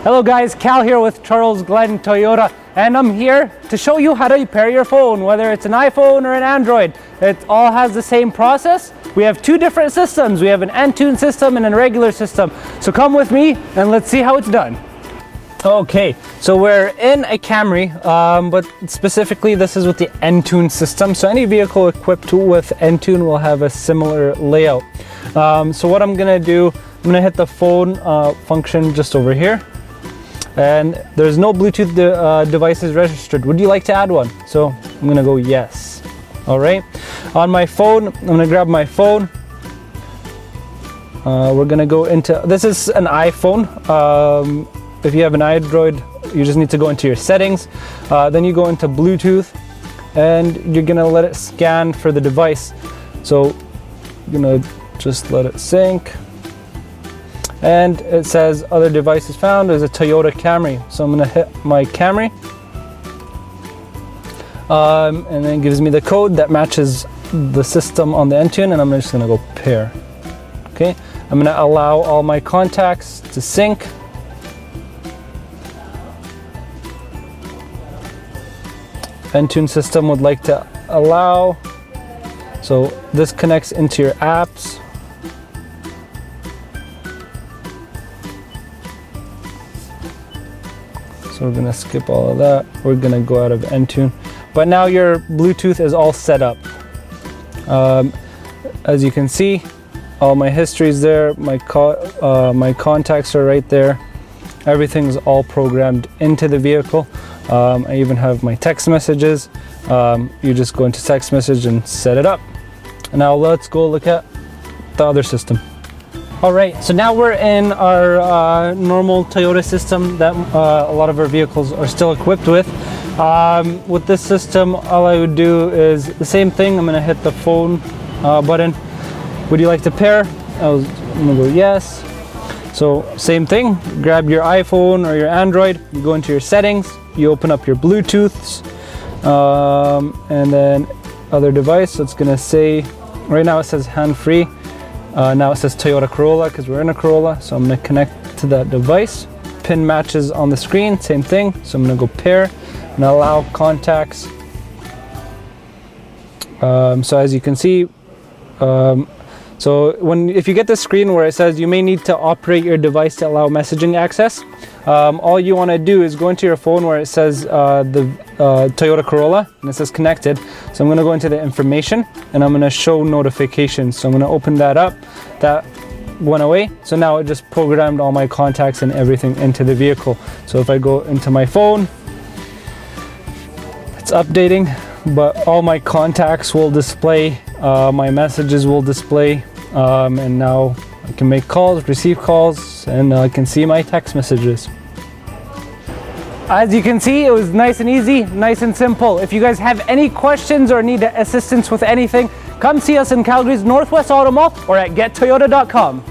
Hello guys, Cal here with Charlesglen Toyota, and I'm here to show you how to pair your phone, whether it's an iPhone or an Android. It all has the same process. We have two different systems. We have an Entune system and a regular system. So come with me and let's see how it's done. Okay, so we're in a Camry, but specifically this is with the Entune system. So any vehicle equipped with Entune will have a similar layout. So what I'm gonna do, I'm gonna hit the phone function just over here. And there's no Bluetooth devices registered. Would you like to add one? So I'm gonna go yes. All right, on my phone, I'm gonna grab my phone. We're gonna go into, this is an iPhone. If you have an Android, you just need to go into your settings. Then you go into Bluetooth and you're gonna let it scan for the device. So you're gonna just let it sync. And it says other devices found. There's a Toyota Camry. So I'm gonna hit my Camry. And then it gives me the code that matches the system on the Entune, and I'm just gonna go pair. Okay, I'm gonna allow all my contacts to sync. Entune system would like to allow. So this connects into your apps. So we're gonna skip all of that. We're gonna go out of Entune. But now your Bluetooth is all set up. As you can see, all my history is there. My contacts are right there. Everything's all programmed into the vehicle. I even have my text messages. You just go into text message and set it up. And now let's go look at the other system. All right, so now we're in our normal Toyota system that a lot of our vehicles are still equipped with. With this system, all I would do is the same thing. I'm gonna hit the phone button. Would you like to pair? I'm gonna go yes. So same thing, grab your iPhone or your Android, you go into your settings, you open up your Bluetooths, and then other device. So it's gonna say, right now it says hand-free. Now it says Toyota Corolla because we're in a Corolla. So I'm gonna connect to that device. Pin matches on the screen, same thing. So I'm gonna go pair and allow contacts. So as you can see, so if you get the screen where it says you may need to operate your device to allow messaging access, all you want to do is go into your phone where it says the Toyota Corolla and it says connected. So I'm going to go into the information and I'm going to show notifications. So I'm going to open that up. That went away. So now it just programmed all my contacts and everything into the vehicle. So if I go into my phone, it's updating, but all my contacts will display, my messages will display, and now I can make calls, receive calls, and I can see my text messages. As you can see, it was nice and easy, nice and simple. If you guys have any questions or need assistance with anything, come see us in Calgary's Northwest Auto Mall or at gettoyota.com.